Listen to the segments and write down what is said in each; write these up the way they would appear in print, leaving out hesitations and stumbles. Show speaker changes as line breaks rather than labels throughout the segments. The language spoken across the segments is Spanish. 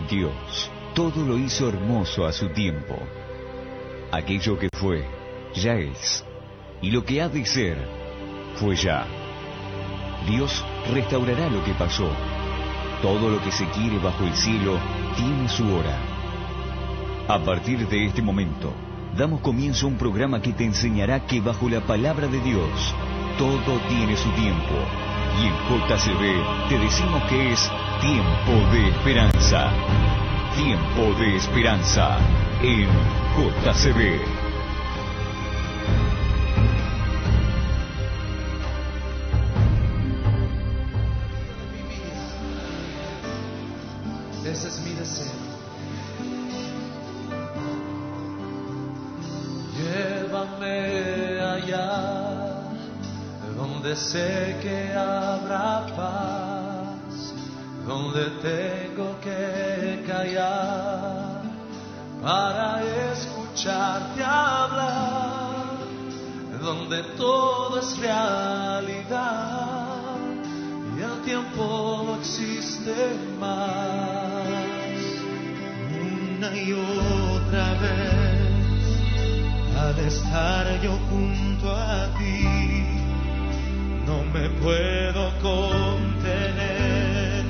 Dios todo lo hizo hermoso a su tiempo. Aquello que fue, ya es, y lo que ha de ser, fue ya. Dios restaurará lo que pasó. Todo lo que se quiere bajo el cielo tiene su hora. A partir de este momento, damos comienzo a un programa que te enseñará que bajo la palabra de Dios, todo tiene su tiempo. Y en JCB te decimos que es tiempo de esperanza. Tiempo de esperanza en JCB.
Ese es mi deseo. Llévame allá, donde sé que habrá paz, donde tengo que callar para escucharte hablar, donde todo es realidad y el tiempo no existe más. Una y otra vez, al estar yo junto a ti, no me puedo contener.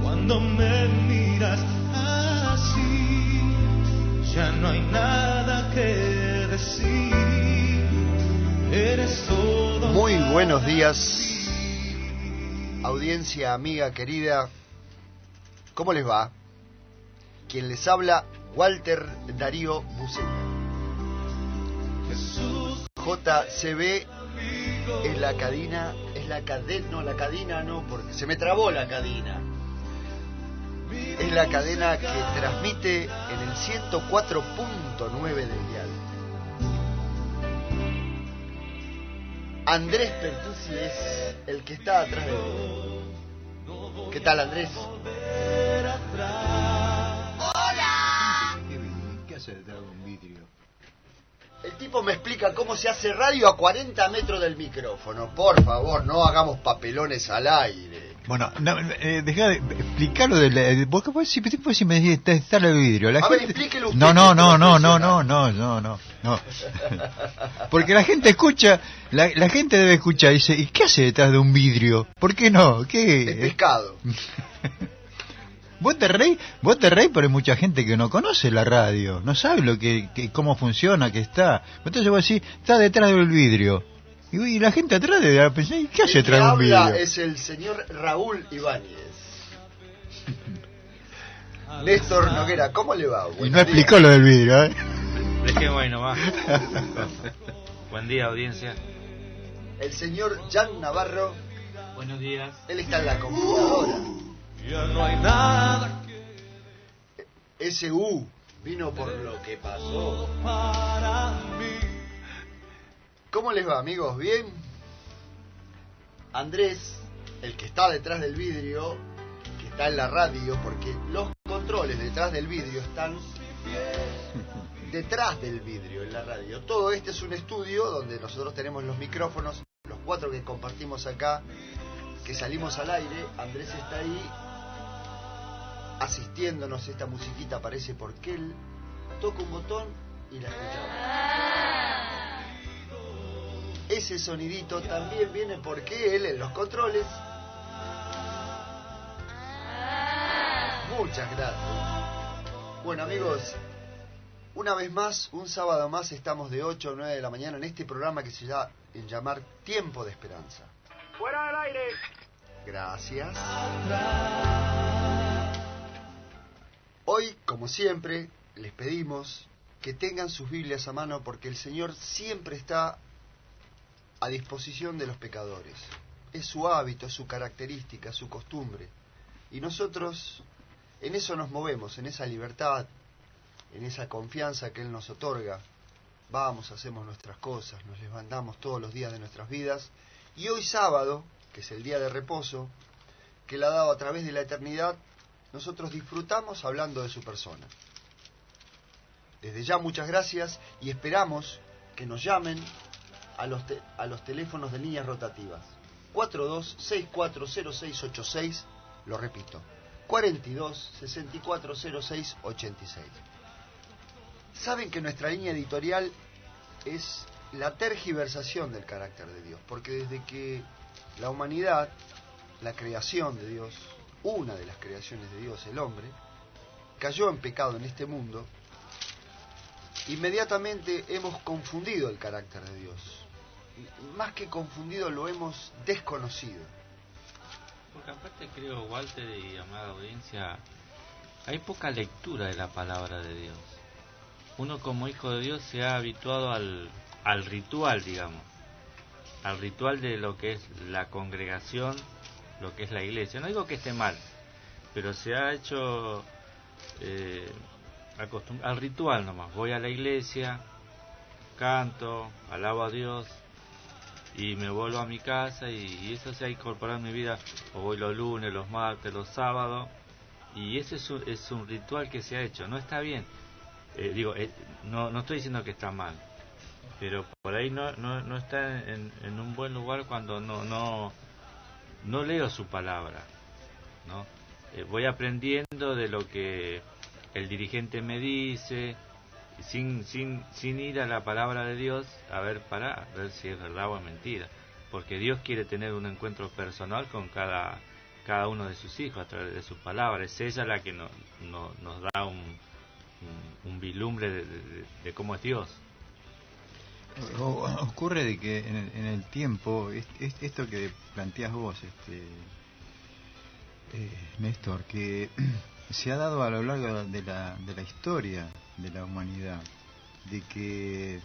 Cuando me miras así, ya no hay nada que decir. Eres todo.
Muy buenos días, audiencia amiga querida. ¿Cómo les va? Quien les habla, Walter Darío Buceta. JCB es la cadena, porque se me trabó la cadena. Es la cadena que transmite en el 104.9 del dial. Andrés Pertusi es el que está atrás de mí. ¿Qué tal, Andrés?
¡Hola! ¿Qué hace detrás de un vidrio?
El tipo me explica cómo se hace radio a 40 metros del micrófono. Por favor, no hagamos papelones al aire.
Bueno, deja de explicarlo vos si me decís está el vidrio. La gente...
ver, explíquelo usted.
No. Porque la gente escucha, la gente debe escuchar y dice, ¿y qué hace detrás de un vidrio? ¿Por qué no? ¿Qué?
Es pescado.
Vos te reís, pero hay mucha gente que no conoce la radio, no sabe cómo funciona, que está. Entonces vos decís, está detrás del vidrio. Y la gente atrás debe pensar, ¿y qué hace detrás de un vidrio?
Es el señor Raúl Ibáñez. Néstor Noguera, ¿cómo le va?
Y no explicó lo del vidrio, ¿eh?
Dejemos ahí nomás. Buen día, audiencia.
El señor Jan Navarro.
Buenos días.
Él está en la computadora.
Ya no hay nada que
SU vino por lo que pasó.
para mí.
¿Cómo les va, amigos? ¿Bien? Andrés, el que está detrás del vidrio, que está en la radio, porque los controles detrás del vidrio están detrás del vidrio en la radio. Todo este es un estudio donde nosotros tenemos los micrófonos, los 4 que compartimos acá, que salimos al aire. Andrés está ahí asistiéndonos. Esta musiquita aparece porque él toca un botón y la escuchamos. Ese sonidito también viene porque él en los controles. Muchas gracias. Bueno, amigos, una vez más, un sábado más, estamos de 8 a 9 de la mañana en este programa que se llama en llamar Tiempo de Esperanza.
¡Fuera del aire!
Gracias. Hoy, como siempre, les pedimos que tengan sus Biblias a mano porque el Señor siempre está a disposición de los pecadores. Es su hábito, es su característica, su costumbre. Y nosotros en eso nos movemos, en esa libertad, en esa confianza que Él nos otorga. Vamos, hacemos nuestras cosas, nos levantamos todos los días de nuestras vidas. Y hoy sábado, que es el día de reposo, que Él ha dado a través de la eternidad, nosotros disfrutamos hablando de su persona. Desde ya muchas gracias y esperamos que nos llamen a los teléfonos de líneas rotativas. 42640686, lo repito, 42 64 06 86. Saben que nuestra línea editorial es la tergiversación del carácter de Dios, porque desde que la humanidad, la creación de Dios, una de las creaciones de Dios, el hombre, cayó en pecado en este mundo, inmediatamente hemos confundido el carácter de Dios. Más que confundido, lo hemos desconocido.
Porque aparte creo, Walter y amada audiencia, hay poca lectura de la palabra de Dios. Uno como hijo de Dios se ha habituado al ritual, digamos, al ritual de lo que es la congregación, lo que es la iglesia. No digo que esté mal, pero se ha hecho al ritual nomás. Voy a la iglesia, canto, alabo a Dios y me vuelvo a mi casa, y eso se ha incorporado en mi vida. O voy los lunes, los martes, los sábados, y ese es un ritual que se ha hecho. No está bien. No estoy diciendo que está mal, pero por ahí no está en un buen lugar cuando no leo su palabra, ¿no? Voy aprendiendo de lo que el dirigente me dice, sin ir a la palabra de Dios a ver si es verdad o es mentira, porque Dios quiere tener un encuentro personal con cada uno de sus hijos a través de su palabra. Es ella la que nos da un vislumbre de cómo es Dios.
Ocurre de que en el tiempo, esto que planteas vos, Néstor, que se ha dado a lo largo de la historia de la humanidad, de que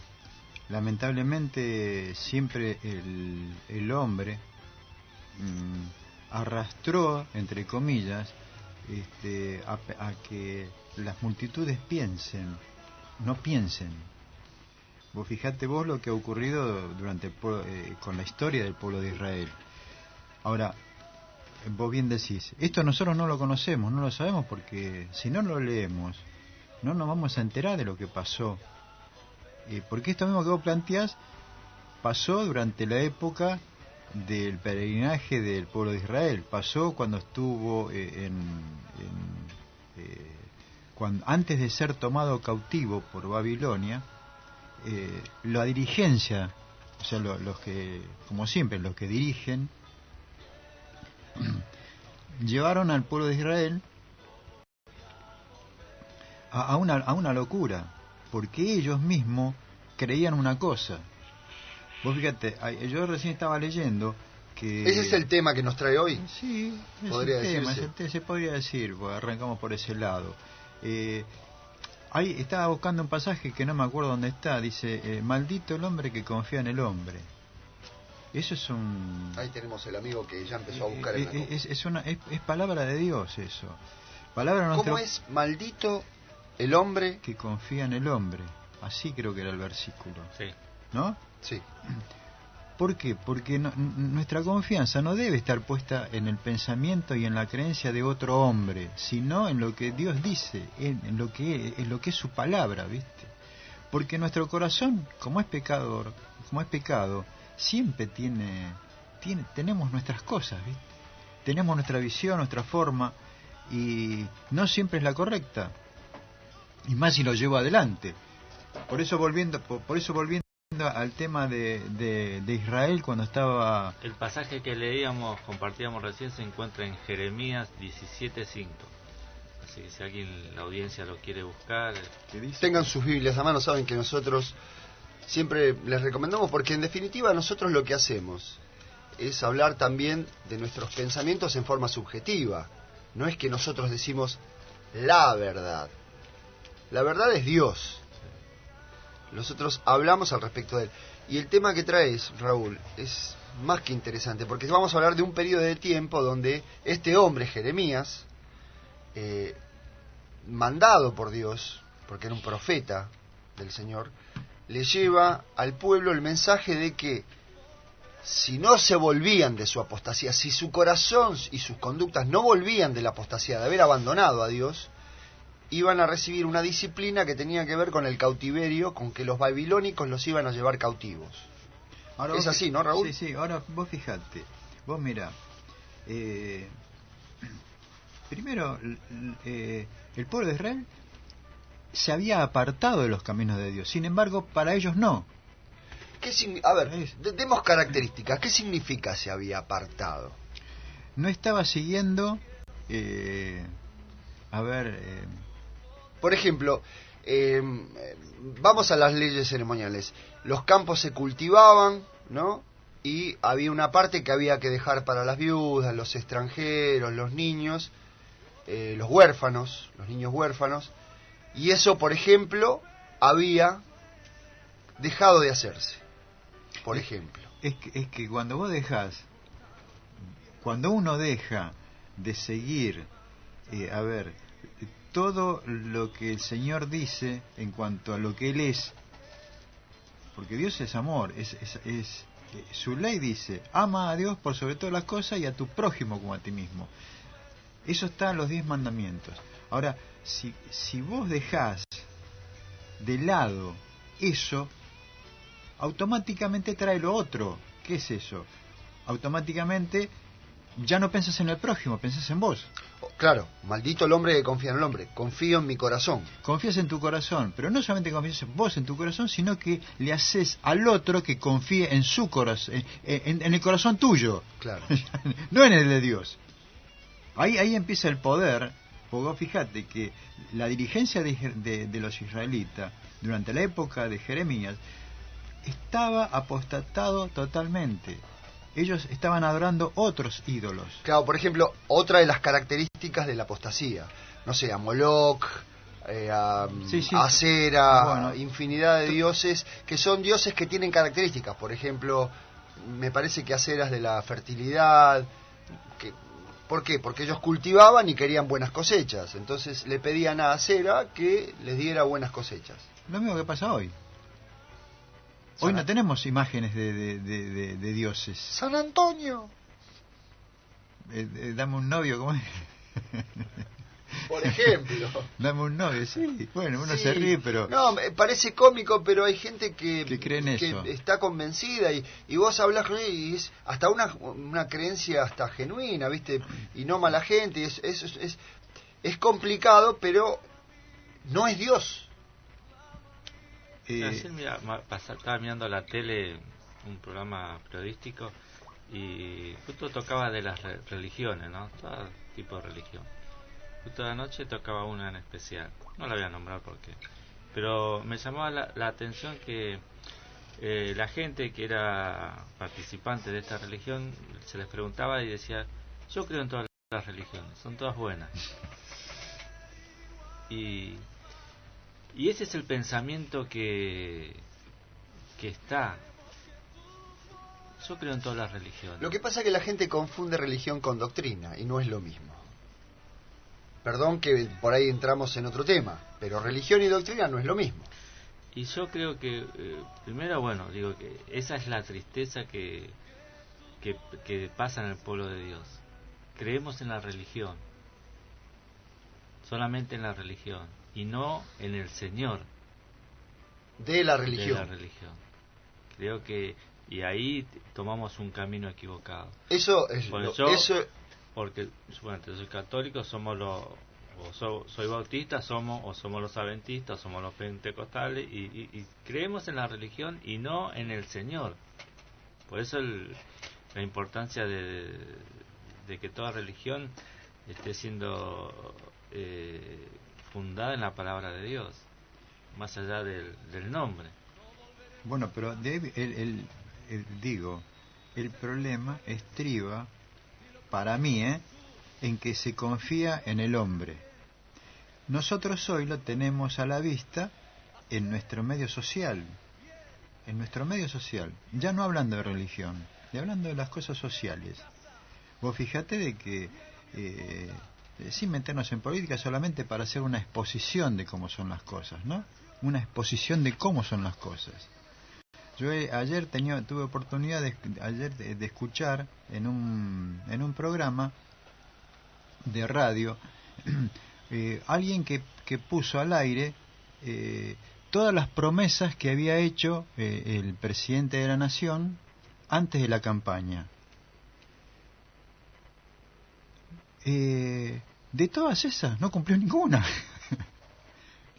lamentablemente siempre el hombre arrastró, entre comillas, a que las multitudes no piensen. Vos fijate vos lo que ha ocurrido con la historia del pueblo de Israel. Ahora, vos bien decís, esto nosotros no lo conocemos, no lo sabemos, porque si no lo leemos, no nos vamos a enterar de lo que pasó. Porque esto mismo que vos planteás pasó durante la época del peregrinaje del pueblo de Israel, pasó cuando estuvo antes de ser tomado cautivo por Babilonia. La dirigencia, o sea, los que, como siempre, los que dirigen, llevaron al pueblo de Israel a una locura, porque ellos mismos creían una cosa. Vos fíjate, yo recién estaba leyendo que...
¿Ese es el tema que nos trae hoy?
Sí,
podría decirse.
Se podría decir, pues arrancamos por ese lado. Ahí estaba buscando un pasaje que no me acuerdo dónde está, dice, maldito el hombre que confía en el hombre. Eso es un...
Ahí tenemos el amigo que ya empezó a buscar en la
es palabra de Dios eso. Palabra
¿Cómo es? Maldito el hombre
que confía en el hombre. Así creo que era el versículo.
Sí.
¿No?
Sí.
¿Por qué? Porque nuestra confianza no debe estar puesta en el pensamiento y en la creencia de otro hombre, sino en lo que Dios dice, en lo que es su palabra, ¿viste? Porque nuestro corazón, como es pecado, siempre tenemos nuestras cosas, ¿viste? Tenemos nuestra visión, nuestra forma, y no siempre es la correcta, y más si lo llevo adelante. Por eso volviendo al tema de Israel, cuando estaba...
El pasaje que compartíamos recién, se encuentra en Jeremías 17:5. Así que si alguien, la audiencia, lo quiere buscar...
Tengan sus Biblias a mano. Saben que nosotros siempre les recomendamos, porque en definitiva nosotros lo que hacemos es hablar también de nuestros pensamientos en forma subjetiva. No es que nosotros decimos la verdad. La verdad es Dios. Nosotros hablamos al respecto de él. Y el tema que traes, Raúl, es más que interesante, porque vamos a hablar de un periodo de tiempo donde este hombre, Jeremías, mandado por Dios, porque era un profeta del Señor, le lleva al pueblo el mensaje de que si no se volvían de su apostasía, si su corazón y sus conductas no volvían de la apostasía, de haber abandonado a Dios, iban a recibir una disciplina que tenía que ver con el cautiverio, con que los babilónicos los iban a llevar cautivos. Ahora es así, ¿no, Raúl?
Sí, ahora vos fijate, vos mirá, primero, el pueblo de Israel se había apartado de los caminos de Dios. Sin embargo, para ellos no.
A ver, demos características. ¿Qué significa se había apartado?
No estaba siguiendo...
Por ejemplo, vamos a las leyes ceremoniales. Los campos se cultivaban, ¿no? Y había una parte que había que dejar para las viudas, los extranjeros, los niños, los huérfanos, los niños huérfanos. Y eso, por ejemplo, había dejado de hacerse. Por ejemplo.
Es que cuando vos cuando uno deja de seguir, todo lo que el Señor dice en cuanto a lo que Él es, porque Dios es amor, su ley dice, ama a Dios por sobre todas las cosas y a tu prójimo como a ti mismo. Eso está en los 10 mandamientos. Ahora, si vos dejás de lado eso, automáticamente trae lo otro. ¿Qué es eso? Automáticamente ya no pensás en el prójimo, pensás en vos.
Claro, maldito el hombre que confía en el hombre. Confío en mi corazón.
Confías en tu corazón, pero no solamente confías vos en tu corazón, sino que le haces al otro que confíe en su corazón, en el corazón tuyo.
Claro.
No en el de Dios. Ahí empieza el poder. Porque vos fijate que la dirigencia de los israelitas durante la época de Jeremías estaba apostatado totalmente. Ellos estaban adorando otros ídolos.
Claro, por ejemplo, otra de las características de la apostasía. No sé, a Moloch, a Acera, bueno, infinidad de dioses, que son dioses que tienen características. Por ejemplo, me parece que Acera es de la fertilidad. ¿Por qué? Porque ellos cultivaban y querían buenas cosechas. Entonces le pedían a Acera que les diera buenas cosechas.
Lo mismo que pasa hoy. Hoy no tenemos imágenes de dioses.
San Antonio.
Dame un novio, ¿cómo es?
Por ejemplo.
Dame un novio, sí. Bueno, uno se ríe, pero...
No, parece cómico, pero hay gente que
cree en eso.
Está convencida y vos hablas con él y es hasta una creencia hasta genuina, ¿viste? Y no mala gente. Es complicado, pero no es Dios.
Ayer estaba mirando la tele, un programa periodístico, y justo tocaba de las religiones, ¿no? Todo tipo de religión. Justo de anoche tocaba una en especial. No la voy a nombrar porque... Pero me llamaba la atención que la gente que era participante de esta religión se les preguntaba y decía, yo creo en todas las religiones, son todas buenas. Y ese es el pensamiento que está. Yo creo en todas las religiones.
Lo que pasa es que la gente confunde religión con doctrina y no es lo mismo. Perdón que por ahí entramos en otro tema, pero religión y doctrina no es lo mismo.
Y yo creo que, primero, bueno, digo que esa es la tristeza que pasa en el pueblo de Dios. Creemos en la religión, solamente en la religión, y no en el Señor
de la religión.
Creo que, y ahí tomamos un camino equivocado.
Eso es
porque bueno, yo soy católico, soy bautista, somos los adventistas, somos los pentecostales, y creemos en la religión y no en el Señor. Por eso la importancia de que toda religión esté siendo fundada en la palabra de Dios, más allá del nombre.
Bueno, pero el problema estriba, para mí, en que se confía en el hombre. Nosotros hoy lo tenemos a la vista en nuestro medio social. Ya no hablando de religión, hablando de las cosas sociales. Vos fijate de que, sin meternos en política, solamente para hacer una exposición de cómo son las cosas, ¿no? Una exposición de cómo son las cosas. Yo ayer tuve oportunidad de escuchar en un programa de radio alguien que puso al aire todas las promesas que había hecho el presidente de la nación antes de la campaña. de todas esas no cumplió ninguna.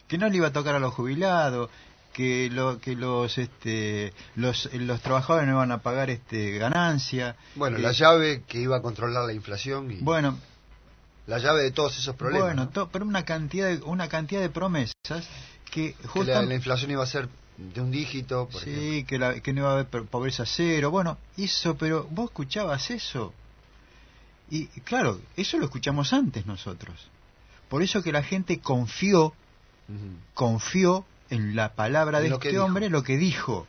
Que no le iba a tocar a los jubilados, que los trabajadores no iban a pagar ganancia.
Bueno, la llave que iba a controlar la inflación y
bueno,
la llave de todos esos problemas.
bueno,
¿no?
pero una cantidad de promesas que
Que la inflación iba a ser de un dígito, por ejemplo.
que no iba a haber pobreza cero. Bueno, pero vos escuchabas eso. Y claro, eso lo escuchamos antes nosotros. Por eso que la gente confió en la palabra de este hombre, lo que dijo.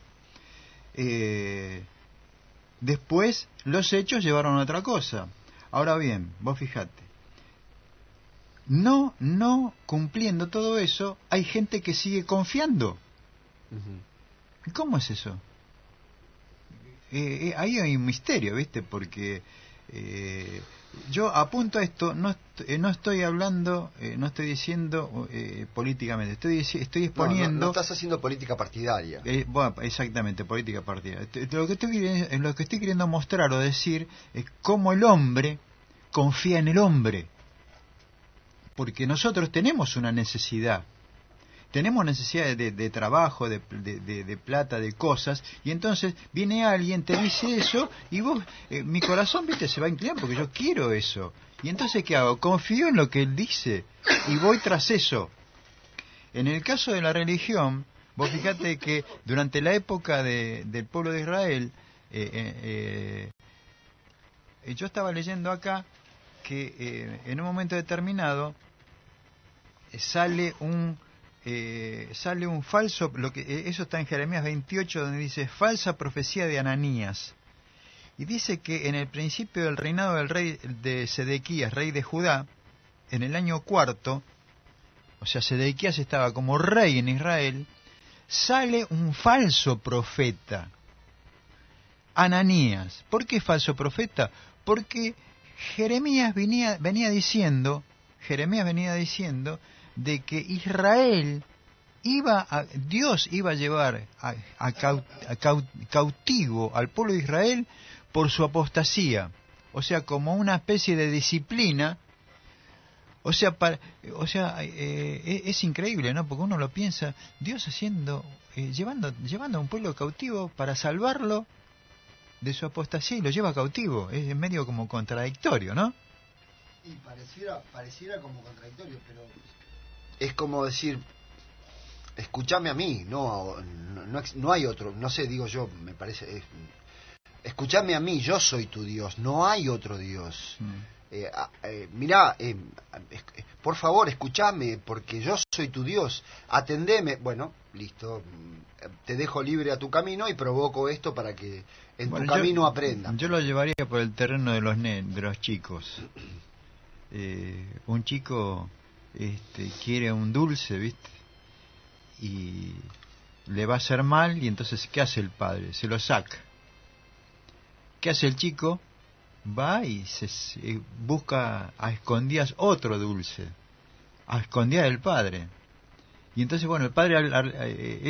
Después los hechos llevaron a otra cosa. Ahora bien, vos fijate, no cumpliendo todo eso, hay gente que sigue confiando. ¿Y cómo es eso? Ahí hay un misterio, ¿viste? Porque yo apunto a esto, no estoy hablando, no estoy diciendo políticamente, estoy exponiendo...
No estás haciendo política partidaria.
Bueno, exactamente, política partidaria. Lo que estoy queriendo mostrar o decir es cómo el hombre confía en el hombre. Porque nosotros tenemos una necesidad. Tenemos necesidad de trabajo, de plata, de cosas, y entonces viene alguien, te dice eso, y vos, mi corazón, viste, se va a inclinar porque yo quiero eso. Y entonces, ¿qué hago? Confío en lo que él dice, y voy tras eso. En el caso de la religión, vos fíjate que durante la época del pueblo de Israel, yo estaba leyendo acá que en un momento determinado sale un falso, eso está en Jeremías 28, donde dice falsa profecía de Ananías, y dice que en el principio del reinado del rey de Sedequías, rey de Judá, en el año 4, o sea, Sedequías estaba como rey en Israel, sale un falso profeta, Ananías. ¿Por qué falso profeta? Porque Jeremías venía diciendo de que Dios iba a llevar cautivo al pueblo de Israel por su apostasía, o sea, como una especie de disciplina. O sea, es increíble, ¿no? Porque uno lo piensa, Dios llevando a un pueblo cautivo para salvarlo de su apostasía, y lo lleva cautivo. Es medio como contradictorio, ¿no?
Y pareciera como contradictorio, pero es como decir, escúchame a mí, no hay otro, no sé, digo yo, me parece, escúchame a mí, yo soy tu Dios, no hay otro Dios. Mirá, por favor, escúchame, porque yo soy tu Dios, atendeme. Bueno, listo, te dejo libre a tu camino y provoco esto para que en tu camino aprendas.
Yo lo llevaría por el terreno de los chicos. Un chico quiere un dulce, ¿viste? Y le va a hacer mal, y entonces, ¿qué hace el padre? Se lo saca. ¿Qué hace el chico? Va y se busca a escondidas otro dulce, a escondidas del padre. Y entonces, bueno, el padre,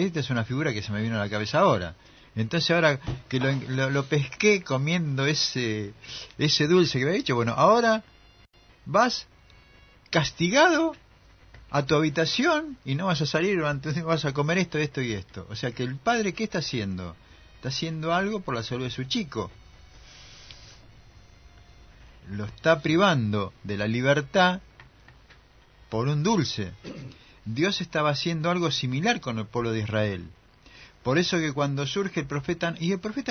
esta es una figura que se me vino a la cabeza ahora. Entonces, ahora que lo pesqué comiendo ese dulce que me había dicho, bueno, ahora vas castigado a tu habitación y no vas a salir, vas a comer esto y esto. O sea que el padre, ¿qué está haciendo? Está haciendo algo por la salud de su chico. Lo está privando de la libertad por un dulce. Dios estaba haciendo algo similar con el pueblo de Israel. Por eso que cuando surge el profeta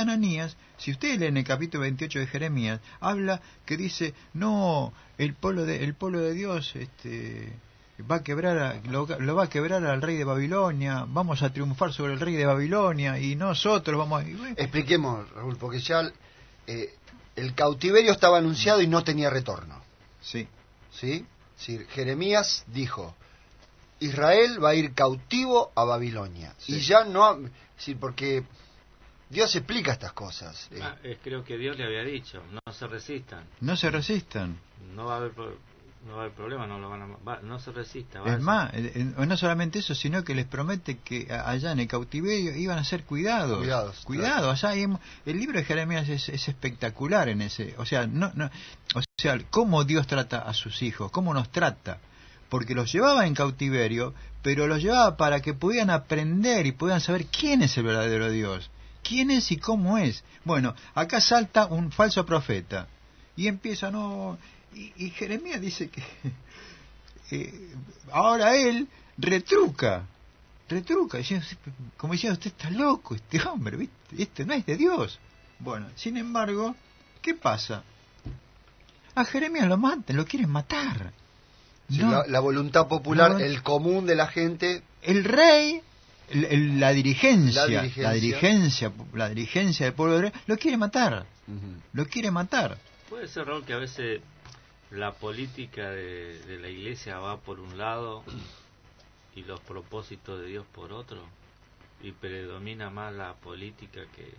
Ananías, si ustedes leen el capítulo 28 de Jeremías, habla que dice, no, el pueblo de Dios va a quebrar lo va a quebrar al rey de Babilonia, vamos a triunfar sobre el rey de Babilonia y nosotros vamos a...
Expliquemos, Raúl, porque ya el cautiverio estaba anunciado y no tenía retorno.
Sí.
¿Sí? Sí, Jeremías dijo, Israel va a ir cautivo a Babilonia. Sí. Y ya no... Sí, porque Dios explica estas cosas.
Creo que Dios le había dicho, no se resistan.
No se resistan.
No va a haber... no va a haber problema, no lo van no se resista.
Es más, no solamente eso, sino que les promete que allá en el cautiverio iban a ser cuidados.
Claro.
Allá el libro de Jeremías es espectacular en ese, o sea, cómo Dios trata a sus hijos, cómo nos trata, porque los llevaba en cautiverio, pero los llevaba para que pudieran aprender y pudieran saber quién es el verdadero Dios, quién es y cómo es. Bueno, acá salta un falso profeta y empieza, y Jeremías dice que ahora él retruca, como diciendo, usted está loco, este hombre, ¿viste? Este no es de Dios. Bueno, sin embargo, ¿qué pasa? A Jeremías lo quieren matar.
Sí,
No,
la voluntad popular, el común de la gente.
El rey, la dirigencia del pueblo de Israel, lo quiere matar. Lo quiere matar.
Puede ser, Raúl, que a veces la política de la iglesia va por un lado y los propósitos de Dios por otro, y predomina más la política que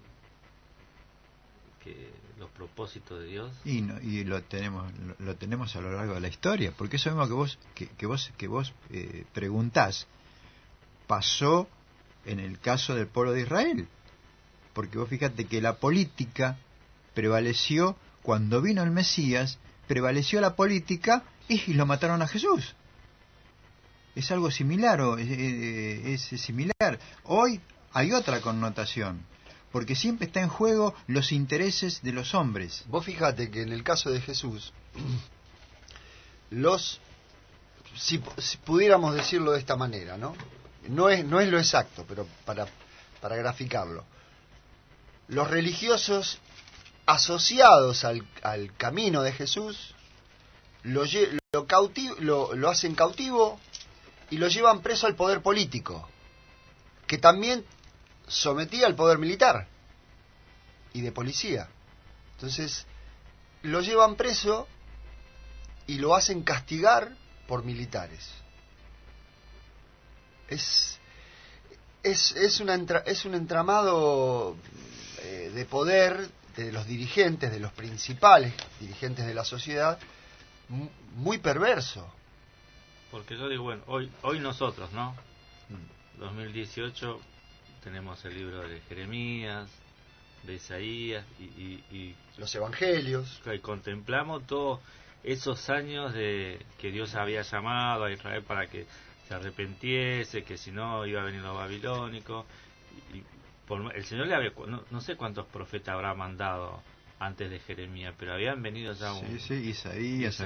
los propósitos de Dios.
Y lo tenemos a lo largo de la historia, porque eso mismo que vos preguntás pasó en el caso del pueblo de Israel, porque vos fíjate que la política prevaleció cuando vino el Mesías, prevaleció la política y lo mataron a Jesús. Es algo similar, es similar. Hoy hay otra connotación, porque siempre está en juego los intereses de los hombres.
Vos fíjate que en el caso de Jesús, si pudiéramos decirlo de esta manera, no es lo exacto, pero para graficarlo, los religiosos asociados al camino de Jesús lo hacen cautivo y lo llevan preso al poder político, que también sometía al poder militar y de policía. Entonces lo llevan preso y lo hacen castigar por militares. Es un entramado de poder de los dirigentes, de los principales dirigentes de la sociedad, muy perverso.
Porque yo digo, bueno, hoy nosotros, 2018 tenemos el libro de Jeremías, de Isaías y
los evangelios,
y contemplamos todos esos años de que Dios había llamado a Israel para que se arrepentiese, que si no iba a venir los babilónicos, el Señor le había, no sé cuántos profetas habrá mandado antes de Jeremías, pero habían venido ya
Isaías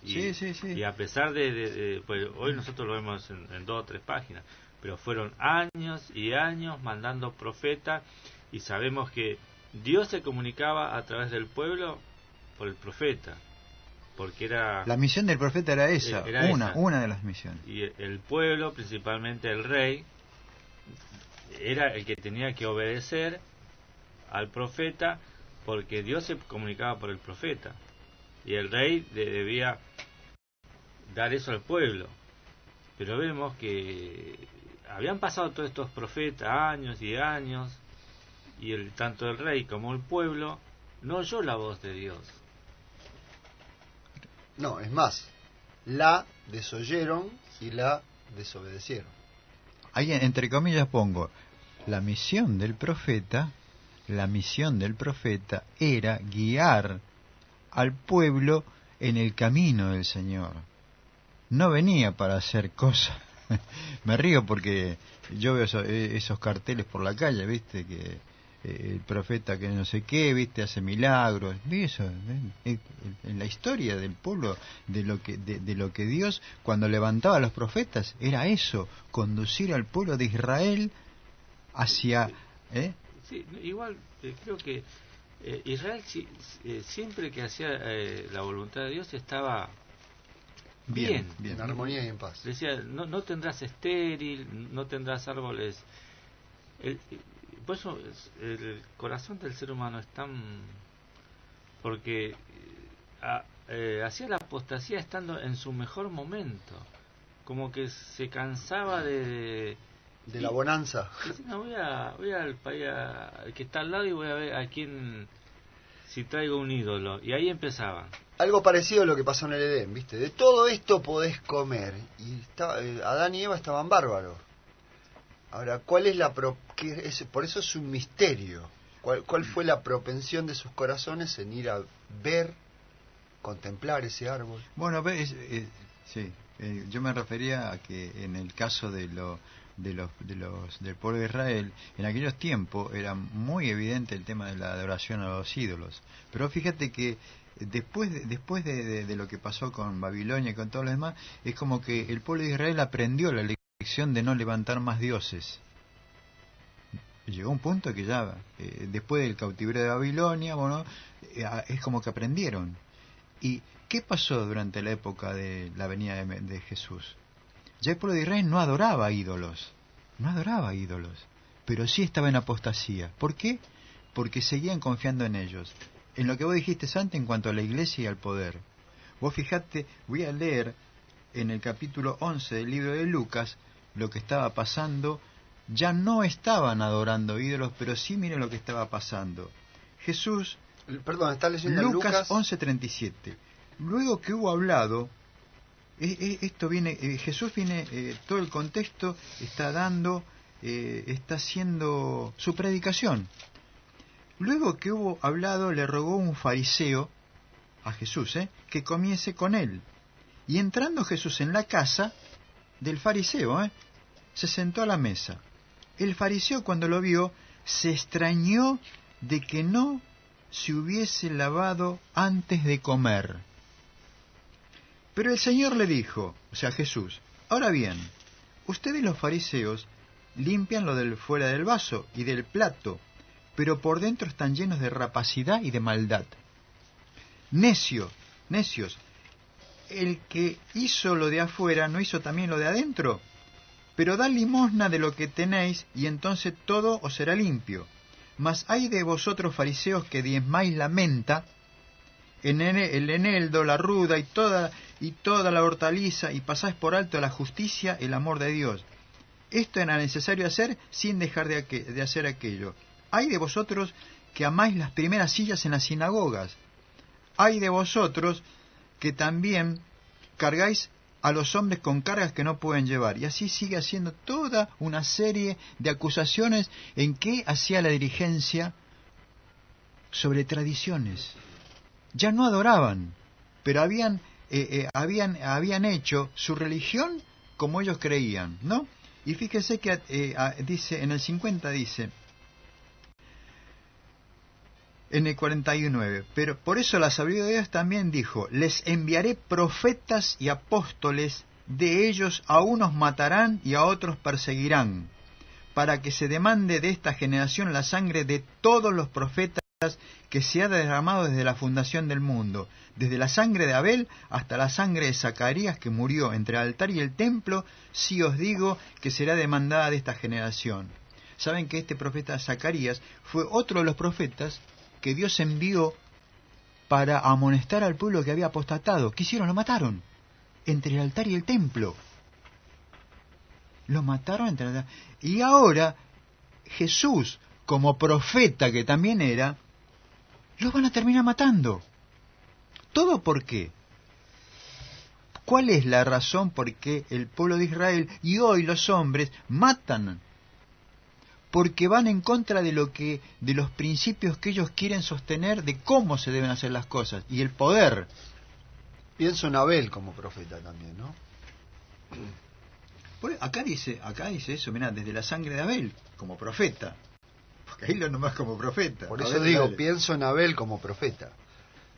y a pesar de pues hoy nosotros lo vemos en 2 o 3 páginas, pero fueron años y años mandando profetas, y sabemos que Dios se comunicaba a través del pueblo por el profeta, porque era
la misión del profeta era esa, una de las misiones,
y el pueblo, principalmente el rey, era el que tenía que obedecer al profeta, porque Dios se comunicaba por el profeta y el rey debía dar eso al pueblo. Pero vemos que habían pasado todos estos profetas años y años, y tanto el rey como el pueblo no oyó la voz de Dios.
No, es más, la desoyeron y la desobedecieron.
Ahí entre comillas pongo, la misión del profeta era guiar al pueblo en el camino del Señor. No venía para hacer cosas. Me río porque yo veo esos carteles por la calle, ¿viste? Que el profeta que no sé qué, ¿viste? Hace milagros. Eso, en la historia del pueblo, de lo que Dios, cuando levantaba a los profetas, era eso, conducir al pueblo de Israel hacia...
Sí, igual creo que Israel siempre que hacía la voluntad de Dios estaba bien,
en armonía y en paz.
Decía, no tendrás estéril, no tendrás árboles. Por eso el corazón del ser humano es tan... porque hacía la apostasía estando en su mejor momento, como que se cansaba de
la bonanza.
Dice, no, voy al país que está al lado y voy a ver a quién, si traigo un ídolo. Y ahí empezaban.
algo parecido a lo que pasó en el Edén, ¿viste? De todo esto podés comer. Y Adán y Eva estaban bárbaros. Ahora, ¿cuál es por eso es un misterio. ¿Cuál fue la propensión de sus corazones en ir a ver, contemplar ese árbol?
Bueno, sí, yo me refería a que en el caso del pueblo de Israel, en aquellos tiempos era muy evidente el tema de la adoración a los ídolos. Pero fíjate que después de lo que pasó con Babilonia y con todo lo demás, es como que el pueblo de Israel aprendió la lección de no levantar más dioses. Llegó un punto que ya, después del cautiverio de Babilonia, bueno, es como que aprendieron. ¿Y qué pasó durante la época de la venida de Jesús? Ya el pueblo de Israel no adoraba ídolos, pero sí estaba en apostasía. ¿Por qué? Porque seguían confiando en ellos. En lo que vos dijiste antes en cuanto a la iglesia y al poder. Vos fijate, voy a leer en el capítulo 11 del libro de Lucas lo que estaba pasando. Ya no estaban adorando ídolos, pero sí miren lo que estaba pasando. Jesús,
perdón, ¿estás leyendo
Lucas 11:37. Luego que hubo hablado, esto viene, Jesús viene, todo el contexto está haciendo su predicación. Luego que hubo hablado, le rogó un fariseo a Jesús, que comiese con él. Y entrando Jesús en la casa del fariseo, se sentó a la mesa. El fariseo, cuando lo vio, se extrañó de que no se hubiese lavado antes de comer. Pero el Señor le dijo, o sea Jesús, ahora bien, ustedes los fariseos limpian lo del fuera del vaso y del plato, pero por dentro están llenos de rapacidad y de maldad. Necios, el que hizo lo de afuera, ¿no hizo también lo de adentro? Pero dad limosna de lo que tenéis, y entonces todo os será limpio. Mas hay de vosotros fariseos que diezmáis la menta, el eneldo, la ruda y toda la hortaliza, y pasáis por alto la justicia, el amor de Dios. Esto era necesario hacer sin dejar de hacer aquello. Hay de vosotros que amáis las primeras sillas en las sinagogas. Hay de vosotros que también cargáis a los hombres con cargas que no pueden llevar. Y así sigue haciendo toda una serie de acusaciones en que hacía la dirigencia sobre tradiciones. Ya no adoraban, pero habían hecho su religión como ellos creían, ¿no? Y fíjese que dice, en el 50 dice, en el 49, pero por eso la sabiduría de Dios también dijo, les enviaré profetas y apóstoles, de ellos a unos matarán y a otros perseguirán, para que se demande de esta generación la sangre de todos los profetas que se ha derramado desde la fundación del mundo, desde la sangre de Abel hasta la sangre de Zacarías que murió entre el altar y el templo, sí os digo que será demandada de esta generación. Saben que este profeta Zacarías fue otro de los profetas que Dios envió para amonestar al pueblo que había apostatado. ¿Qué hicieron? Lo mataron entre el altar y el templo. Lo mataron entre el altar. Y ahora Jesús, como profeta que también era, los van a terminar matando. ¿Todo por qué? ¿Cuál es la razón por qué el pueblo de Israel y hoy los hombres matan? Porque van en contra de los principios que ellos quieren sostener de cómo se deben hacer las cosas y el poder.
Pienso en Abel como profeta también, ¿no?
Acá dice eso, mirá, desde la sangre de Abel como profeta. Porque ahí lo nomás como profeta.
Por eso digo, pienso en Abel como profeta.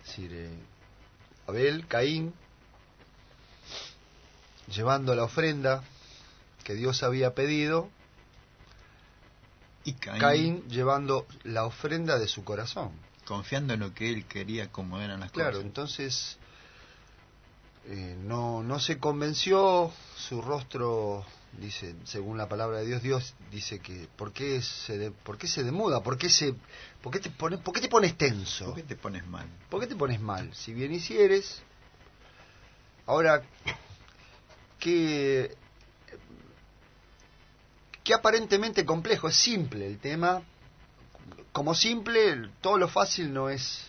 Es decir, Abel, Caín, llevando la ofrenda que Dios había pedido,
y
Caín llevando la ofrenda de su corazón.
Confiando en lo que él quería, como eran las cosas.
Claro, entonces no se convenció, su rostro, dice, según la palabra de Dios, Dios dice que ¿por qué se demuda? ¿Por qué te pones tenso?
¿Por qué te pones mal?
¿Por qué te pones mal? Si bien hicieres. Ahora, que aparentemente complejo, es simple el tema. Como simple, todo lo fácil no es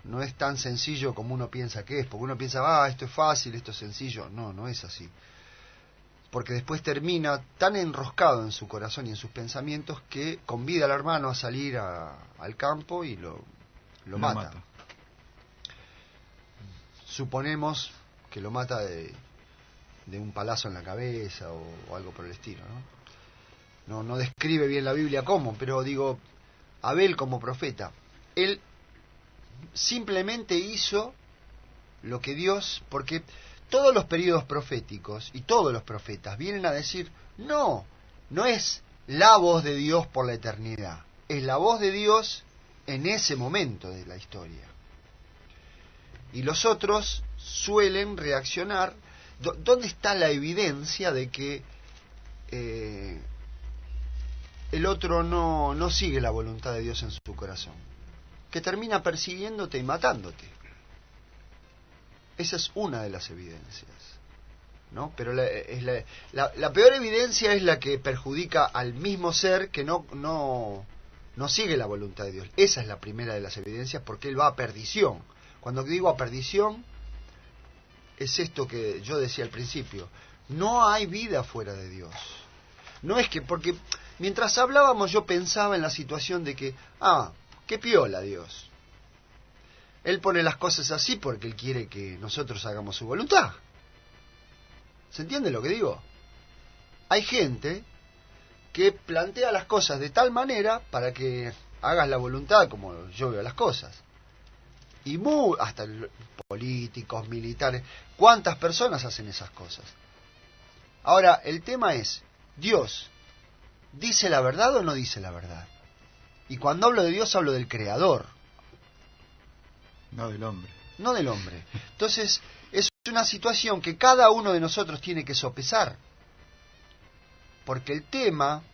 no es tan sencillo como uno piensa que es, porque uno piensa, esto es fácil, esto es sencillo. No, no es así. Porque después termina tan enroscado en su corazón y en sus pensamientos que convida al hermano a salir al campo y lo mata. Suponemos que lo mata de un palazo en la cabeza o algo por el estilo, ¿no? No describe bien la Biblia cómo, pero digo, Abel como profeta, él simplemente hizo lo que Dios, porque todos los periodos proféticos y todos los profetas vienen a decir, no es la voz de Dios por la eternidad, es la voz de Dios en ese momento de la historia. Y los otros suelen reaccionar. ¿Dónde está la evidencia de que el otro no sigue la voluntad de Dios en su corazón? Que termina persiguiéndote y matándote. Esa es una de las evidencias, ¿no? Pero la peor evidencia es la que perjudica al mismo ser que no sigue la voluntad de Dios. Esa es la primera de las evidencias, porque él va a perdición. Cuando digo a perdición, es esto que yo decía al principio. No hay vida fuera de Dios. No es que, porque mientras hablábamos yo pensaba en la situación de que, qué piola Dios. Él pone las cosas así porque Él quiere que nosotros hagamos su voluntad. ¿Se entiende lo que digo? Hay gente que plantea las cosas de tal manera para que hagas la voluntad como yo veo las cosas. Y hasta políticos, militares, ¿cuántas personas hacen esas cosas? Ahora, el tema es, ¿Dios dice la verdad o no dice la verdad? Y cuando hablo de Dios hablo del Creador.
No del hombre.
No del hombre. Entonces, es una situación que cada uno de nosotros tiene que sopesar. Porque el tema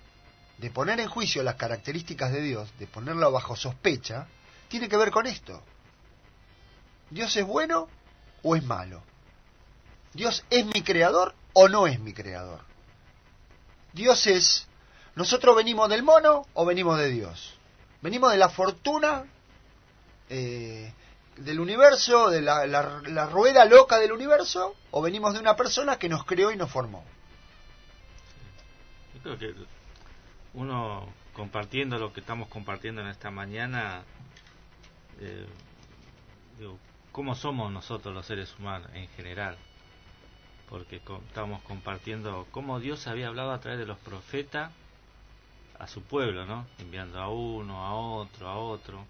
de poner en juicio las características de Dios, de ponerlo bajo sospecha, tiene que ver con esto. ¿Dios es bueno o es malo? ¿Dios es mi creador o no es mi creador? Dios es... ¿Nosotros venimos del mono o venimos de Dios? ¿Venimos de la fortuna del universo, de la rueda loca del universo, o venimos de una persona que nos creó y nos formó?
Yo creo que uno, compartiendo lo que estamos compartiendo en esta mañana, digo, ¿cómo somos nosotros los seres humanos en general? Porque estamos compartiendo cómo Dios había hablado a través de los profetas a su pueblo, ¿no? Enviando a uno, a otro,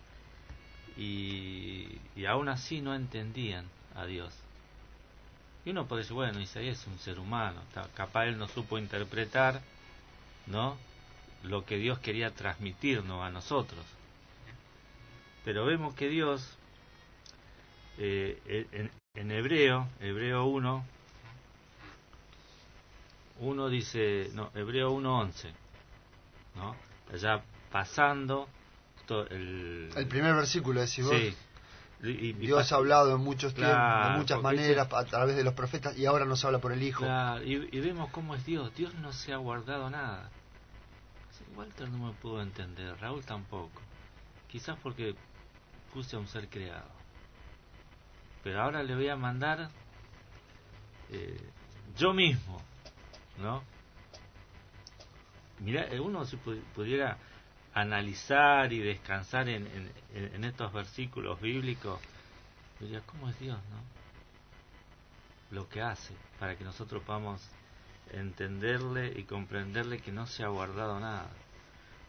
y aún así no entendían a Dios. Y uno puede decir, bueno, Isaías es un ser humano, capaz él no supo interpretar, ¿no?, lo que Dios quería transmitirnos a nosotros. Pero vemos que Dios, en Hebreo 1 dice, Hebreo 1:11, ¿no? Allá pasando
el primer versículo decís vos.
Sí.
Dios ha hablado en muchos tiempos,
claro,
de muchas maneras, a través de los profetas, y ahora nos habla por el Hijo.
Claro, y vemos cómo es Dios. Dios no se ha guardado nada. Walter no me pudo entender, Raúl tampoco. Quizás porque puse a un ser creado. Pero ahora le voy a mandar yo mismo, ¿no? Mirá, uno si pudiera analizar y descansar en estos versículos bíblicos, diría, ¿cómo es Dios, no? Lo que hace para que nosotros podamos entenderle y comprenderle, que no se ha guardado nada.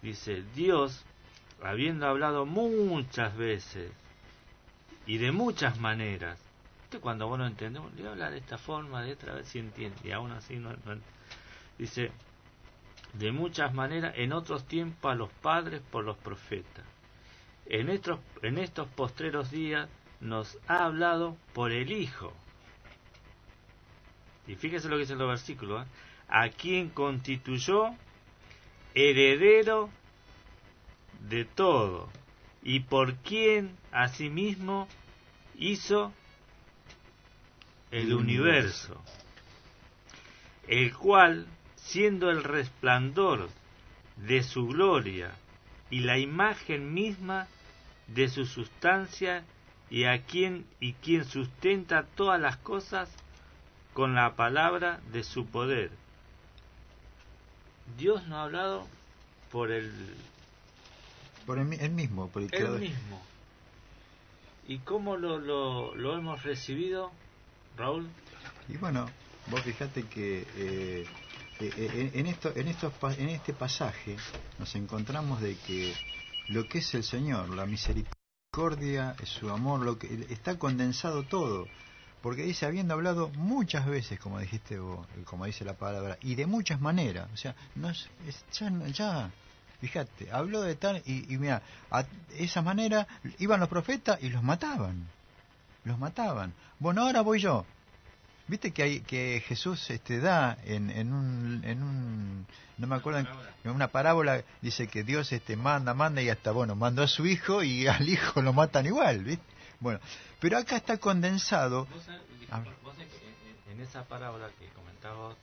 Dice, Dios, habiendo hablado muchas veces y de muchas maneras, cuando vos no entendemos, le voy a hablar de esta forma, de otra vez si entiende, y aún así no dice, de muchas maneras en otros tiempos a los padres por los profetas. En estos postreros días nos ha hablado por el Hijo. Y fíjese lo que dice el versículo, a quien constituyó heredero de todo, y por quien asimismo hizo el universo, el cual, siendo el resplandor de su gloria y la imagen misma de su sustancia, y quien sustenta todas las cosas con la palabra de su poder. Dios nos ha hablado por
el mismo, por el
Él
creador.
mismo. ¿Y cómo lo hemos recibido, Raúl?
Y bueno, vos fijate que en este pasaje nos encontramos de que lo que es el Señor, la misericordia, su amor, lo que está condensado todo, porque dice, habiendo hablado muchas veces, como dijiste vos, como dice la palabra, y de muchas maneras, o sea, ya fíjate, habló de tal, y mira, a esa manera iban los profetas y los mataban. Bueno, ahora voy yo. Viste que Jesús da en un no me acuerdo, en una parábola dice que Dios manda y hasta mandó a su hijo y al hijo lo matan igual, ¿viste? Bueno, pero acá está condensado.
Vos sabés que en esa parábola que comentabas,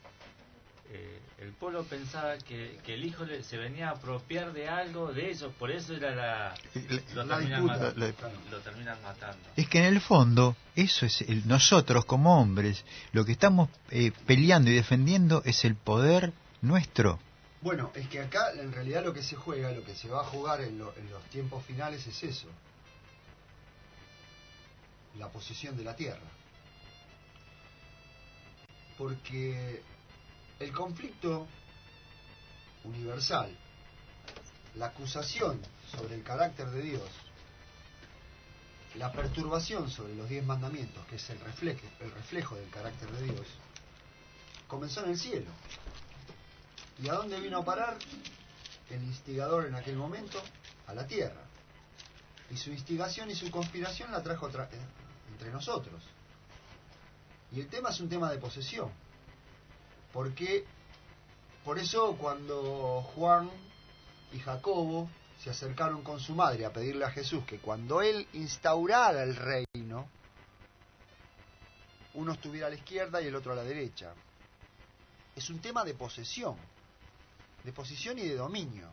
el pueblo pensaba que el hijo se venía a apropiar de algo de ellos, por eso era lo terminan matando.
Es que en el fondo, eso es nosotros como hombres, lo que estamos peleando y defendiendo es el poder nuestro.
Bueno, es que acá en realidad lo que se juega, lo que se va a jugar en los tiempos finales es eso. La posesión de la tierra. Porque el conflicto universal, la acusación sobre el carácter de Dios, la perturbación sobre los 10 mandamientos, que es el reflejo del carácter de Dios, comenzó en el cielo. ¿Y a dónde vino a parar el instigador en aquel momento? A la tierra. Y su instigación y su conspiración la trajo entre nosotros. Y el tema es un tema de posesión. Porque, por eso cuando Juan y Jacobo se acercaron con su madre a pedirle a Jesús que cuando él instaurara el reino, uno estuviera a la izquierda y el otro a la derecha. Es un tema de posesión y de dominio.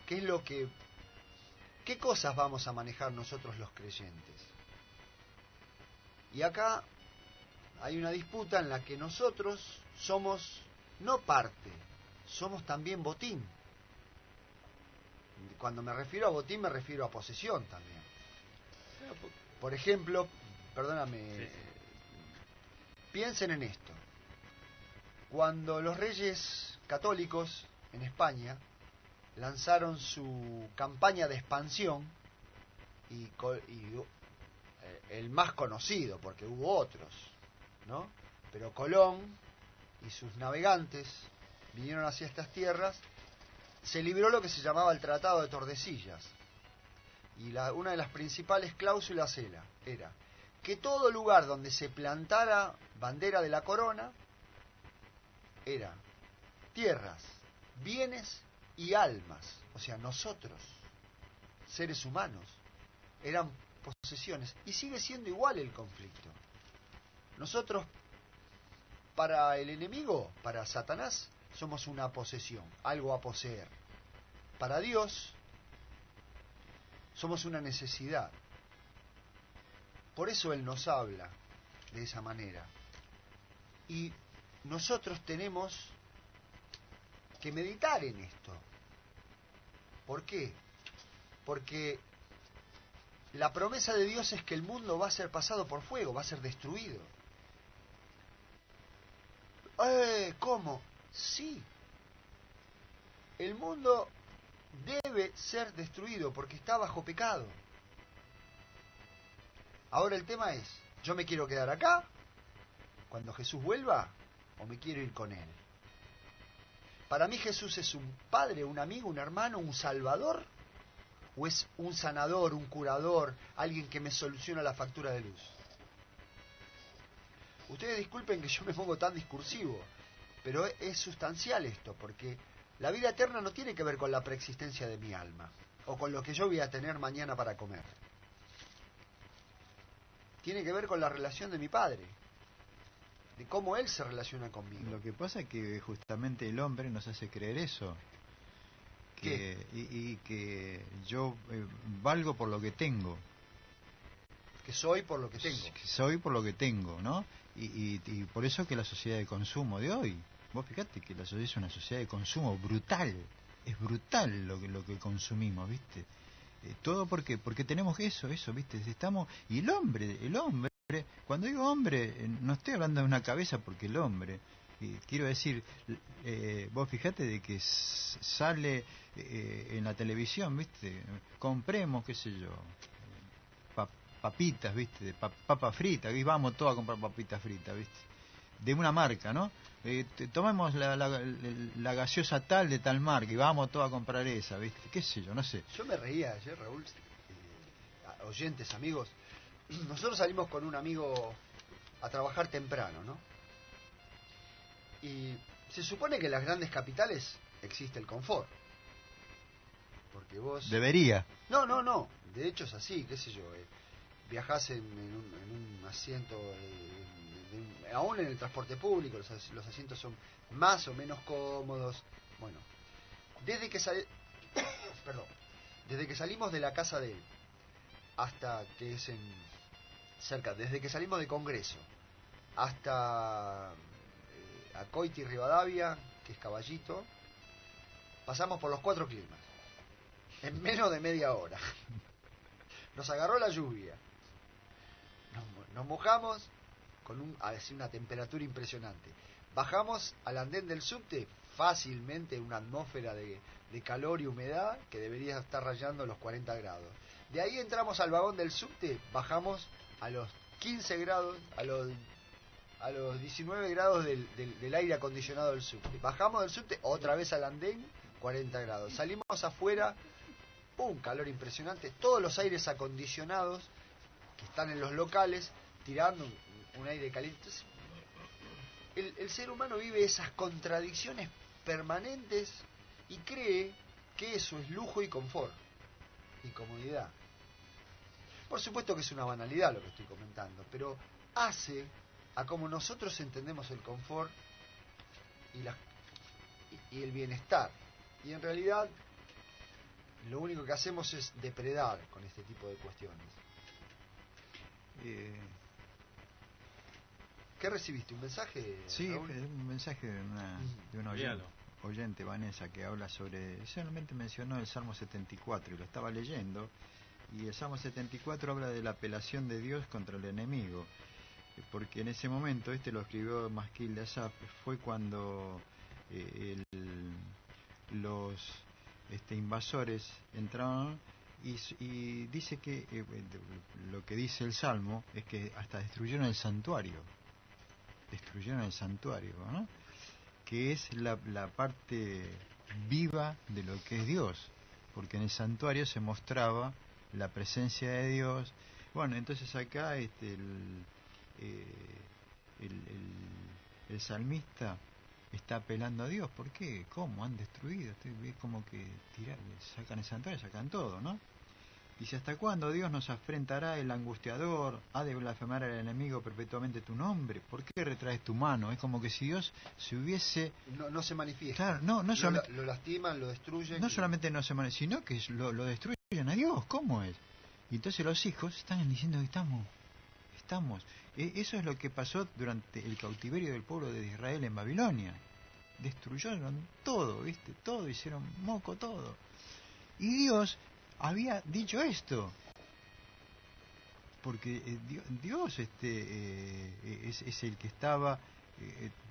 ¿Qué cosas vamos a manejar nosotros los creyentes? Y acá hay una disputa en la que nosotros somos no parte, somos también botín. Cuando me refiero a botín me refiero a posesión también. Por ejemplo, perdóname, piensen en esto. Cuando los reyes católicos en España lanzaron su campaña de expansión, y el más conocido, porque hubo otros, ¿no? Pero Colón y sus navegantes vinieron hacia estas tierras, se libró lo que se llamaba el Tratado de Tordesillas, y una de las principales cláusulas era que todo lugar donde se plantara bandera de la corona era tierras, bienes y almas, o sea, nosotros, seres humanos, eran posesiones, y sigue siendo igual el conflicto. Nosotros, para el enemigo, para Satanás, somos una posesión, algo a poseer. Para Dios, somos una necesidad. Por eso Él nos habla de esa manera. Y nosotros tenemos que meditar en esto. ¿Por qué? Porque la promesa de Dios es que el mundo va a ser pasado por fuego, va a ser destruido. ¿Cómo? Sí. El mundo debe ser destruido porque está bajo pecado. Ahora el tema es, ¿yo me quiero quedar acá cuando Jesús vuelva o me quiero ir con Él? Para mí Jesús es un padre, un amigo, un hermano, un salvador, o es un sanador, un curador, alguien que me soluciona la factura de luz. Ustedes disculpen que yo me pongo tan discursivo, pero es sustancial esto, porque la vida eterna no tiene que ver con la preexistencia de mi alma, o con lo que yo voy a tener mañana para comer. Tiene que ver con la relación de mi Padre, de cómo Él se relaciona conmigo.
Lo que pasa es que justamente el hombre nos hace creer eso. Y que yo valgo por lo que tengo.
Que soy por lo que tengo.
Que soy por lo que tengo, ¿no? Y por eso que la sociedad de consumo de hoy, vos fíjate que la sociedad es una sociedad de consumo brutal, es brutal lo que consumimos, ¿viste? Todo porque tenemos eso, ¿viste? Estamos, y el hombre, cuando digo hombre, no estoy hablando de una cabeza, porque el hombre, quiero decir, vos fijate de que sale en la televisión, ¿viste? Compremos, qué sé yo, papitas, ¿viste? De papa frita, y vamos todos a comprar papitas fritas, ¿viste? De una marca, ¿no? Tomemos la gaseosa tal de tal marca y vamos todos a comprar esa, ¿viste? Qué sé yo, no sé.
Yo me reía ayer, Raúl, oyentes, amigos. Nosotros salimos con un amigo a trabajar temprano, ¿no? Y se supone que en las grandes capitales existe el confort. Porque vos...
Debería.
No. De hecho es así, qué sé yo. Viajás en un asiento... aún en el transporte público, los asientos son más o menos cómodos. Bueno, desde que desde que salimos de la casa de él hasta que es desde que salimos de Congreso hasta Acoiti Rivadavia, que es Caballito, pasamos por los 4 climas en menos de media hora. Nos agarró la lluvia, nos mojamos con una temperatura impresionante. Bajamos al andén del subte, fácilmente una atmósfera de calor y humedad que debería estar rayando los 40 grados. De ahí entramos al vagón del subte, bajamos a los 15 grados, a los 19 grados del aire acondicionado del subte. Bajamos del subte, otra vez al andén, 40 grados. Salimos afuera, un calor impresionante, todos los aires acondicionados que están en los locales tirando un aire caliente. Entonces, el ser humano vive esas contradicciones permanentes y cree que eso es lujo y confort y comodidad. Por supuesto que es una banalidad lo que estoy comentando, pero hace a como nosotros entendemos el confort y el bienestar. Y en realidad lo único que hacemos es depredar con este tipo de cuestiones. ¿Qué recibiste? ¿Un mensaje?
Sí,
Raúl?
un mensaje de una oyente, Vanessa, que habla sobre... Solamente mencionó el Salmo 74 y lo estaba leyendo. Y el Salmo 74 habla de la apelación de Dios contra el enemigo. Porque en ese momento, lo escribió Masquil de Asaf, fue cuando los invasores entraron y dice que lo que dice el Salmo es que hasta destruyeron el santuario, ¿no? Que es la parte viva de lo que es Dios, porque en el santuario se mostraba la presencia de Dios. Bueno, entonces acá el salmista está apelando a Dios. ¿Por qué? ¿Cómo? Han destruido. Es como que sacan el santuario, sacan todo, ¿no? Dice, ¿hasta cuándo Dios nos afrentará el angustiador? ¿Ha de blasfemar al enemigo perpetuamente tu nombre? ¿Por qué retraes tu mano? Es como que si Dios se hubiese...
No se manifiesta.
Claro, no solamente...
Lo lastiman, lo destruyen.
No solamente no se manifiesta, sino que lo destruyen a Dios. ¿Cómo es? Y entonces los hijos están diciendo que estamos. Eso es lo que pasó durante el cautiverio del pueblo de Israel en Babilonia. Destruyeron todo, ¿viste? Todo, hicieron moco todo. Y Dios había dicho esto. Porque Dios es el que estaba...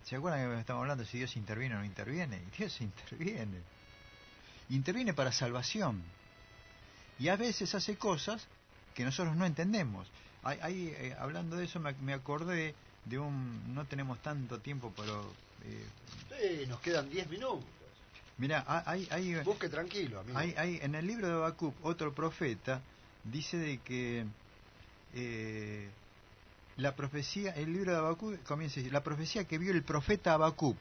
¿Se acuerdan que estamos hablando si Dios interviene o no interviene? Dios interviene. Interviene para salvación. Y a veces hace cosas que nosotros no entendemos. Hablando de eso me acordé de no tenemos tanto tiempo, pero...
Sí, nos quedan 10 minutos.
Mira,
busque tranquilo, amigo.
Hay en el libro de Habacuc, otro profeta dice de que la profecía, el libro de Habacuc comienza a decir, la profecía que vio el profeta Habacuc,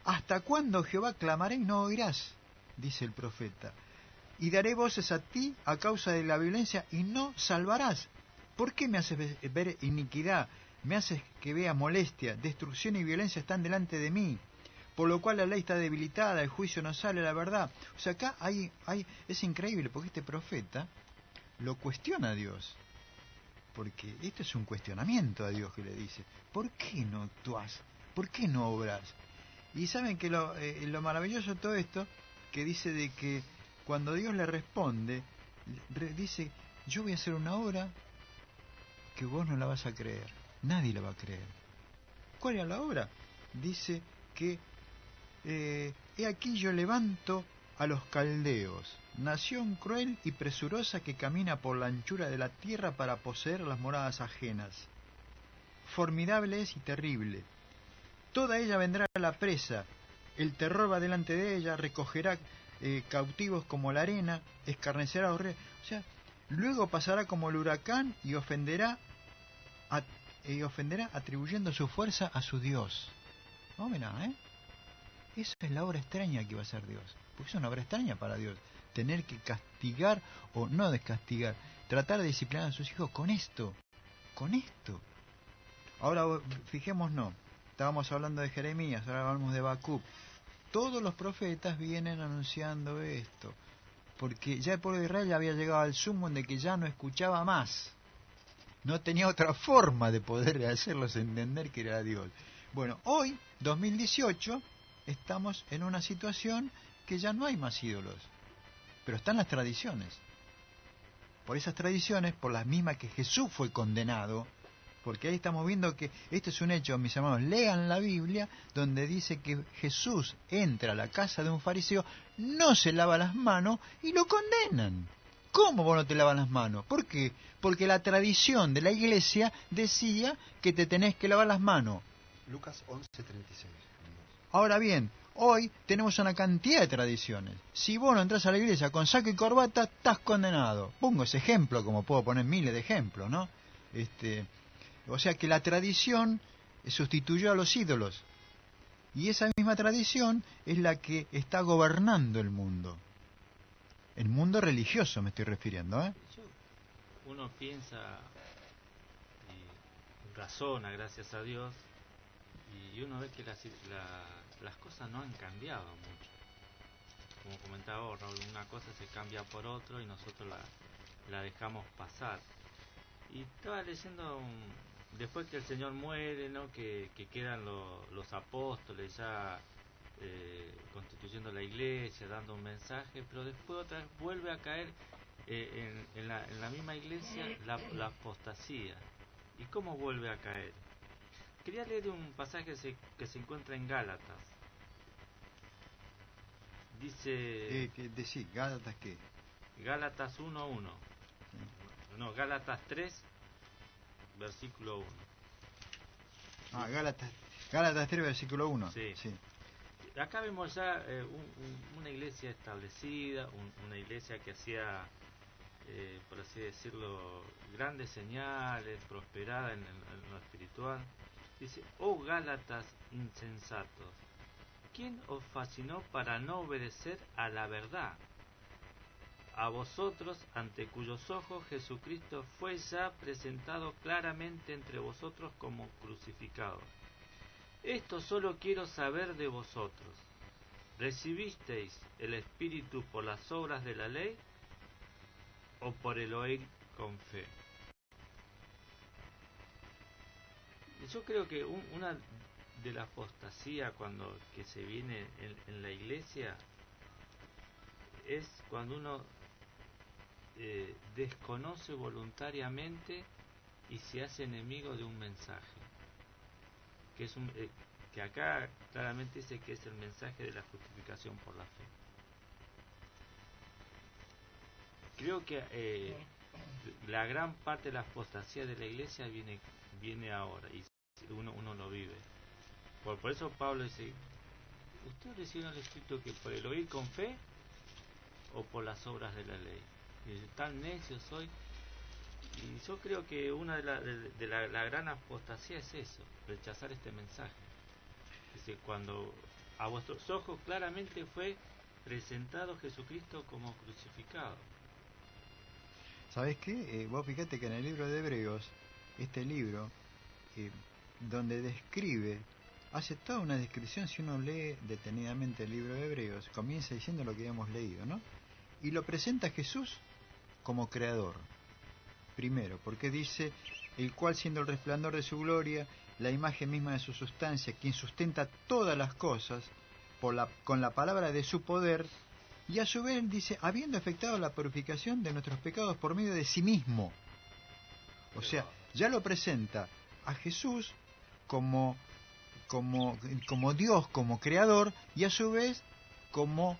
¿hasta cuándo, Jehová, clamaré y no oirás? Dice el profeta. Y daré voces a ti a causa de la violencia y no salvarás. ¿Por qué me haces ver iniquidad? Me haces que vea molestia. Destrucción y violencia están delante de mí. Por lo cual la ley está debilitada, el juicio no sale, la verdad. O sea, acá es increíble, porque este profeta lo cuestiona a Dios. Porque esto es un cuestionamiento a Dios que le dice, ¿por qué no actúas? ¿Por qué no obras? Y saben que lo maravilloso de todo esto, que dice de que cuando Dios le responde, dice, yo voy a hacer una obra que vos no la vas a creer, nadie la va a creer. ¿Cuál era la obra? Dice que, he aquí yo levanto a los caldeos, nación cruel y presurosa que camina por la anchura de la tierra para poseer las moradas ajenas. Formidable es y terrible. Toda ella vendrá a la presa, el terror va delante de ella, recogerá cautivos como la arena, escarnecerá a los reyes. O sea, luego pasará como el huracán y ofenderá atribuyendo su fuerza a su Dios. No, mirá, esa es la obra extraña que va a hacer Dios. Porque es una obra extraña para Dios. Tener que castigar o no descastigar. Tratar de disciplinar a sus hijos con esto. Con esto. Ahora, fijémonos. Estábamos hablando de Jeremías, ahora hablamos de Habacuc. Todos los profetas vienen anunciando esto. Porque ya el pueblo de Israel había llegado al sumo de que ya no escuchaba más. No tenía otra forma de poder hacerlos entender que era Dios. Bueno, hoy, 2018, estamos en una situación que ya no hay más ídolos. Pero están las tradiciones. Por esas tradiciones, por las mismas que Jesús fue condenado, porque ahí estamos viendo que esto es un hecho, mis hermanos, lean la Biblia, donde dice que Jesús entra a la casa de un fariseo, no se lava las manos y lo condenan. ¿Cómo vos no te lavas las manos? ¿Por qué? Porque la tradición de la iglesia decía que te tenés que lavar las manos.
Lucas 11:36.
Ahora bien, hoy tenemos una cantidad de tradiciones. Si vos no entras a la iglesia con saco y corbata, estás condenado. Pongo ese ejemplo, como puedo poner miles de ejemplos, ¿no? O sea que la tradición sustituyó a los ídolos. Y esa misma tradición es la que está gobernando el mundo. El mundo religioso me estoy refiriendo, ¿eh?
Uno piensa y razona, gracias a Dios, y uno ve que las cosas no han cambiado mucho. Como comentaba vos, Raúl, una cosa se cambia por otro y nosotros la dejamos pasar. Y estaba leyendo después que el Señor muere, ¿no? Que quedan los apóstoles ya constituyendo la iglesia, dando un mensaje, pero después otra vez vuelve a caer en la misma iglesia la apostasía. ¿Y cómo vuelve a caer? Quería leer un pasaje que se encuentra en Gálatas. Dice...
Sí, ¿Gálatas qué?
Gálatas 1:1. No, Gálatas 3, versículo 1.
Ah, Gálatas 3, versículo 1.
Sí. Acá vemos ya una iglesia establecida, una iglesia que hacía, por así decirlo, grandes señales, prosperada en lo espiritual. Dice, oh Gálatas insensatos, ¿quién os fascinó para no obedecer a la verdad? A vosotros, ante cuyos ojos Jesucristo fue ya presentado claramente entre vosotros como crucificado. Esto solo quiero saber de vosotros. ¿Recibisteis el Espíritu por las obras de la ley o por el oír con fe? Yo creo que una de la apostasía que se viene en la iglesia es cuando uno desconoce voluntariamente y se hace enemigo de un mensaje, que es que acá claramente dice que es el mensaje de la justificación por la fe. Creo que la gran parte de la apostasía de la iglesia viene ahora y uno lo vive. Por eso Pablo dice, ¿ustedes recibieron el Espíritu que por el oír con fe o por las obras de la ley? Y dice, tan necio soy. Y yo creo que una de la gran apostasía es eso, rechazar este mensaje. Dice, cuando a vuestros ojos claramente fue presentado Jesucristo como crucificado.
¿Sabés qué? Vos fíjate que en el libro de Hebreos, este libro, donde describe, hace toda una descripción, si uno lee detenidamente el libro de Hebreos, comienza diciendo lo que hemos leído, ¿no? Y lo presenta Jesús como creador. Primero, porque dice, el cual siendo el resplandor de su gloria, la imagen misma de su sustancia, quien sustenta todas las cosas con la palabra de su poder, y a su vez dice, habiendo efectuado la purificación de nuestros pecados por medio de sí mismo. O sea, ya lo presenta a Jesús como Dios, como creador, y a su vez como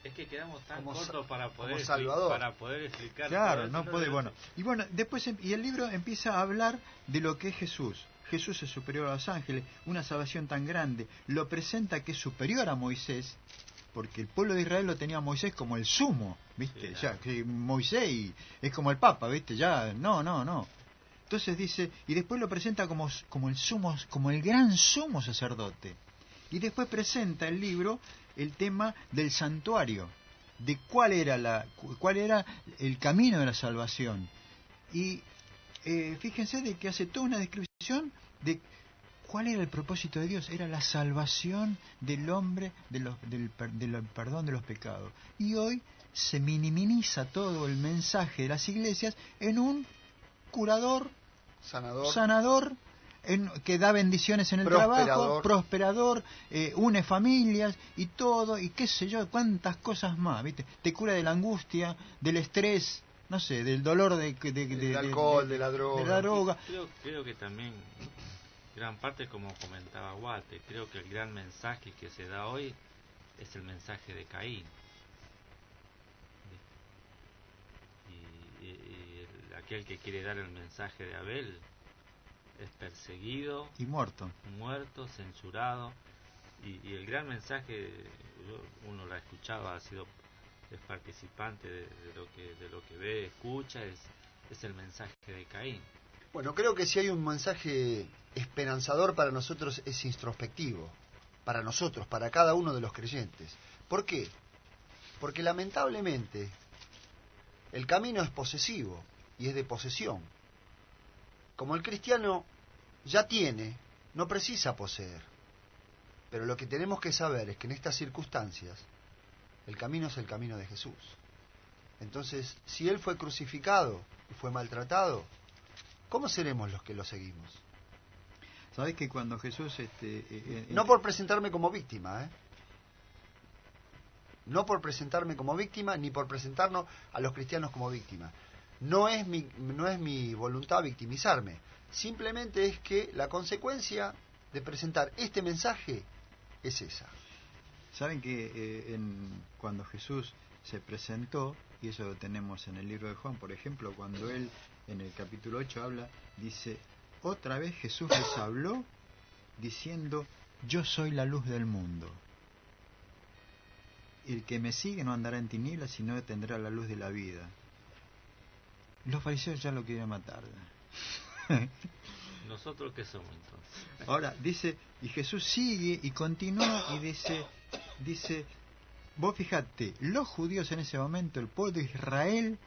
es que quedamos tan
como
cortos para poder explicar.
Claro, no puede, bueno. Y bueno, después y el libro empieza a hablar de lo que es Jesús. Jesús es superior a los ángeles, una salvación tan grande, lo presenta que es superior a Moisés, porque el pueblo de Israel lo tenía a Moisés como el sumo, ¿viste?
Sí,
Ya, que Moisés es como el Papa, ¿viste? Ya, no. Entonces dice, y después lo presenta como el sumo, como el gran sumo sacerdote. Y después presenta el libro el tema del santuario, de cuál era el camino de la salvación. Y fíjense de que hace toda una descripción de cuál era el propósito de Dios. Era la salvación del hombre del perdón de los pecados. Y hoy se minimiza todo el mensaje de las iglesias en un curador, sanador, que da bendiciones en el trabajo, prosperador, une familias y todo, y qué sé yo, cuántas cosas más, ¿viste? Te cura de la angustia, del estrés, no sé, del dolor del
alcohol, de la droga.
Creo que también, gran parte, como comentaba Walter, creo que el gran mensaje que se da hoy es el mensaje de Caín. Y aquel que quiere dar el mensaje de Abel es perseguido
y muerto,
censurado, y el gran mensaje, uno lo ha escuchado, es participante de lo que ve, escucha, es el mensaje de Caín.
Bueno, creo que si hay un mensaje esperanzador para nosotros es introspectivo, para nosotros, para cada uno de los creyentes. ¿Por qué? Porque lamentablemente el camino es posesivo y es de posesión. Como el cristiano ya tiene, no precisa poseer. Pero lo que tenemos que saber es que en estas circunstancias el camino es el camino de Jesús. Entonces, si Él fue crucificado y fue maltratado, ¿cómo seremos los que lo seguimos?
¿Sabés que cuando Jesús...
No por presentarme como víctima, no por presentarme como víctima, ni por presentarnos a los cristianos como víctimas. No es mi voluntad victimizarme. Simplemente es que la consecuencia de presentar este mensaje es esa.
Saben que cuando Jesús se presentó, y eso lo tenemos en el libro de Juan, por ejemplo, cuando él en el capítulo 8 habla, dice, otra vez Jesús les habló diciendo, yo soy la luz del mundo. El que me sigue no andará en tinieblas, sino tendrá la luz de la vida. Los fariseos ya lo querían matar.
¿Nosotros qué somos entonces?
Ahora, dice, y Jesús sigue y continúa y dice, vos fijate, los judíos en ese momento, el pueblo de Israel,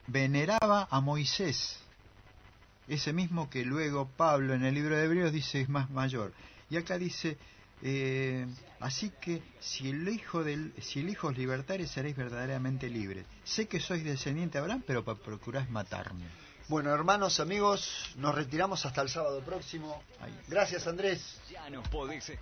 veneraba a Moisés. Ese mismo que luego Pablo en el libro de Hebreos dice es más mayor. Y acá dice, así que si el hijo os libertare, seréis verdaderamente libres. Sé que sois descendiente de Abraham, pero procuráis matarme.
Bueno, hermanos, amigos, nos retiramos hasta el sábado próximo. Gracias, Andrés.
Ya no podés.